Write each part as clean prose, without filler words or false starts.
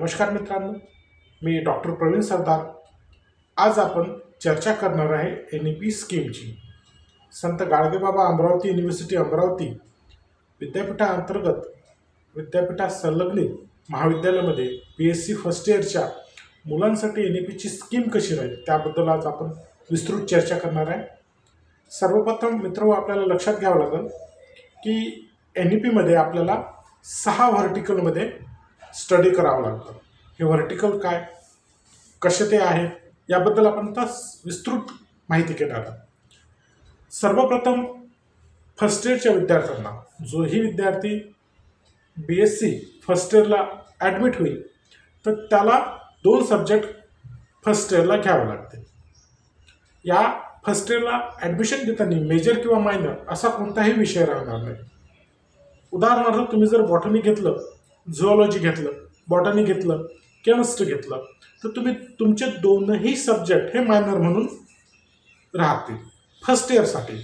नमस्कार मित्रांनो, मी डॉक्टर प्रवीण सरदार। आज आपण चर्चा करणार आहे NEP स्कीमची। संत गाडगेबाबा अमरावती युनिव्हर्सिटी अमरावती विद्यापीठाअंतर्गत विद्यापीठात संलग्नित महाविद्यालयामध्ये PSC फर्स्ट इयरच्या मुलांसाठी NEPची स्कीम कशी राहील त्याबद्दल आज आपण विस्तृत चर्चा करणार आहे। सर्वप्रथम मित्र आपल्याला लक्षात घ्यावं लागेल की NEPमध्ये आपल्याला 6 व्हर्टिकलमध्ये स्टडी करावं लागतं। हे व्हर्टिकल काय, कसे ते आहे याबद्दल आपण आता विस्तृत माहिती घेणार आहोत। सर्वप्रथम फर्स्ट इयरच्या विद्यार्थ्यांना, जोही विद्यार्थी BSc फर्स्ट इयरला ॲडमिट होईल तर त्याला 2 सब्जेक्ट फर्स्ट इयरला घ्यावे लागतील। या फर्स्ट इयरला ॲडमिशन घेताना मेजर किंवा मायनर असा कोणताही विषय राहणार नाही। उदाहरणार्थ तुम्ही जर बॉटनी घेतलं, झुऑलॉजी घेतलं, बॉटनी घेतलं, केमिस्ट्री घेतलं तर तुम्ही तुमचे 2ही सब्जेक्ट हे मायनर म्हणून राहतील फर्स्ट इयरसाठी।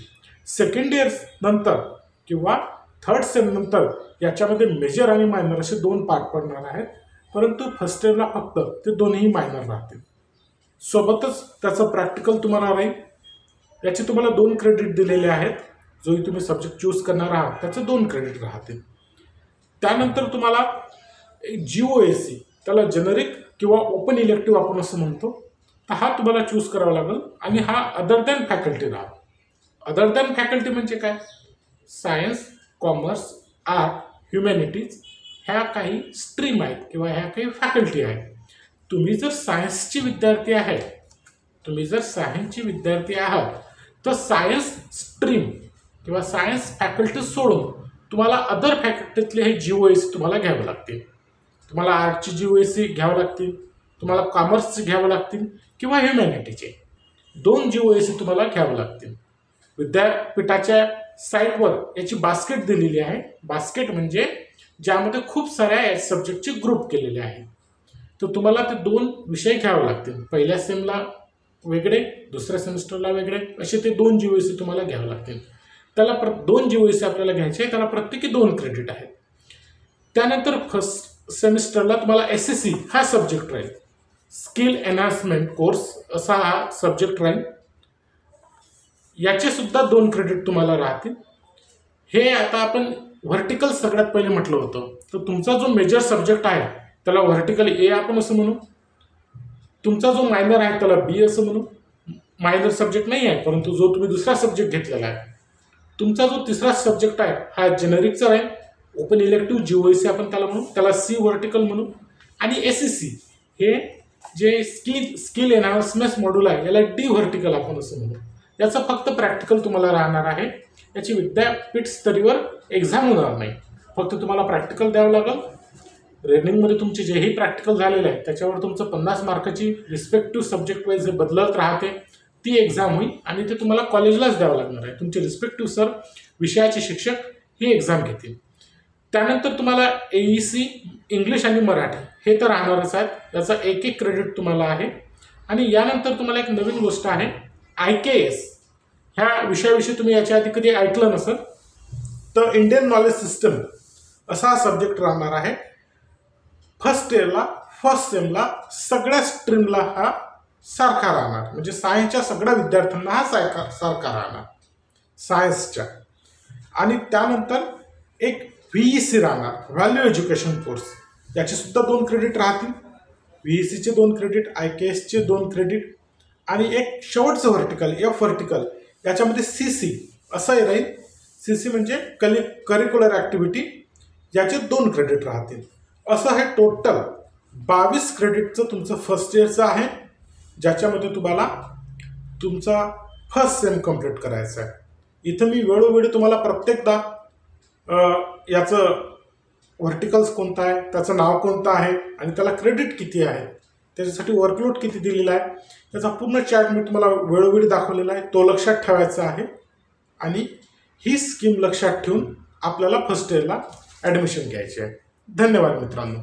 सेकंड इयर नंतर किंवा थर्ड सेम नंतर याच्यामध्ये मेजर आणि मायनर असे 2 पार्ट पडणार आहेत, परंतु फर्स्ट इयरला फक्त ते 2ही मायनर राहतील। सोबतच त्याचं प्रॅक्टिकल तुम्हाला राहील। याचे तुम्हाला 2 क्रेडिट दिलेले आहेत। जोही तुम्ही सब्जेक्ट चूज करणार आहात त्याचे 2 क्रेडिट राहतील। त्यानंतर तुम्हाला GOAC, त्याला जेनरिक किंवा ओपन इलेक्टिव्ह आपण असं म्हणतो, तर हा तुम्हाला चूज करावा लागेल आणि हा अदर दॅन फॅकल्टी राहतो। अदर दॅन फॅकल्टी म्हणजे काय? सायन्स, कॉमर्स, आर्ट, ह्युमॅनिटीज ह्या काही स्ट्रीम आहेत किंवा ह्या काही फॅकल्टी आहेत। तुम्ही जर सायन्सची विद्यार्थी आहात तर सायन्स स्ट्रीम किंवा सायन्स फॅकल्टी सोडून तुम्हाला अदर फॅकल्टीतले हे GOAC तुम्हाला घ्यावे लागतील। तुम्हाला आर्टची GOAC घ्यावं लागतील, तुम्हाला कॉमर्सचे घ्यावं लागतील किंवा ह्युमॅनिटीचे 2 GOAC तुम्हाला घ्यावं लागतील। विद्यापीठाच्या साईटवर याची बास्केट दिलेली आहे। बास्केट म्हणजे ज्यामध्ये खूप साऱ्या सब्जेक्टचे ग्रुप केलेले आहेत। तर तुम्हाला ते 2 विषय घ्यावे लागतील। पहिल्या सेमला वेगळे, दुसऱ्या सेमिस्टरला वेगळे, असे ते 2 GOAC तुम्हाला घ्यावे लागतील। त्याला 2 GOAC आपल्याला घ्यायचे, त्याला प्रत्येकी 2 क्रेडिट आहेत। त्यानंतर फर्स्ट सेमिस्टरला तुम्हाला SSC हा सब्जेक्ट राहील, स्किल एनहान्समेंट कोर्स असा हा सब्जेक्ट राहील। याचे सुद्धा 2 क्रेडिट तुम्हाला राहतील। हे आता आपण व्हर्टिकल सगळ्यात पहिले म्हटलं होतं, तर तुमचा जो मेजर सब्जेक्ट आहे त्याला व्हर्टिकल A आपण असं म्हणू, तुमचा जो मायनर आहे त्याला B असं म्हणू। मायनर सब्जेक्ट नाही आहे, परंतु जो तुम्ही दुसरा सब्जेक्ट घेतलेला आहे, तुमचा जो तिसरा सब्जेक्ट आहे हा जेनरिकचा राहील। ओपन इलेक्टिव्ह GOAC आपण त्याला म्हणू, त्याला C व्हर्टिकल म्हणू। आणि SSC हे जे स्किल एनहान्समेंट मॉड्यूल आहे याला D व्हर्टिकल आपण असं म्हणू। याचं फक्त प्रॅक्टिकल तुम्हाला राहणार आहे। याची विद्यापीठ स्तरीवर एक्झाम होणार नाही, फक्त तुम्हाला प्रॅक्टिकल द्यावं लागेल। रनिंगमध्ये तुमचे जेही प्रॅक्टिकल झालेले आहे त्याच्यावर तुमचं 50 मार्काची रिस्पेक्टिव्ह सब्जेक्ट वाईज जे बदलत राहते ती एक्झाम होईल आणि ते तुम्हाला कॉलेजलाच द्यावं लागणार आहे। तुमचे रिस्पेक्टिव्ह सर, विषयाचे शिक्षक ही एक्झाम घेतील। त्यानंतर तुम्हाला AEC इंग्लिश आणि मराठी हे तर राहणारच आहेत, याचा 1 क्रेडिट तुम्हाला आहे। आणि यानंतर तुम्हाला एक नवीन गोष्ट आहे, IKS ह्या विषयाविषयी तुम्ही याच्या आधी कधी ऐकलं नसेल तर इंडियन नॉलेज सिस्टम असा हा सब्जेक्ट राहणार आहे। फर्स्ट इयरला, फर्स्ट सेमला सगळ्या स्ट्रीमला हा सारखा राहणार, म्हणजे सायन्सच्या सगळ्या विद्यार्थ्यांना हा सारखा राहणार सायन्सच्या। आणि त्यानंतर एक VEC राहणार, व्हॅल्यू एज्युकेशन कोर्स, याचे सुद्धा 2 क्रेडिट राहतील। VECचे 2 क्रेडिट, IKSचे 2 क्रेडिट आणि एक शेवटचं व्हर्टिकल F व्हर्टिकल, याच्यामध्ये CC असंही राहील। CC म्हणजे करिक्युलर ॲक्टिव्हिटी, याचे 2 क्रेडिट राहतील। असं हे टोटल 22 क्रेडिटचं तुमचं फर्स्ट इयरचं आहे, ज्याच्यामध्ये तुम्हाला तुमचा फर्स्ट सेम कंप्लीट करायचं आहे। इथं मी वेळोवेळी तुम्हाला प्रत्येकदा याचं व्हर्टिकल्स कोणतं आहे, त्याचं नाव कोणतं आहे आणि त्याला क्रेडिट किती आहे, त्याच्यासाठी वर्कलोड किती दिलेला आहे, त्याचा पूर्ण चार्ट मी तुम्हाला वेळोवेळी दाखवलेला आहे। तो लक्षात ठेवायचा आहे आणि ही स्कीम लक्षात ठेवून आपल्याला फर्स्ट इयरला ॲडमिशन घ्यायची आहे। धन्यवाद मित्रांनो।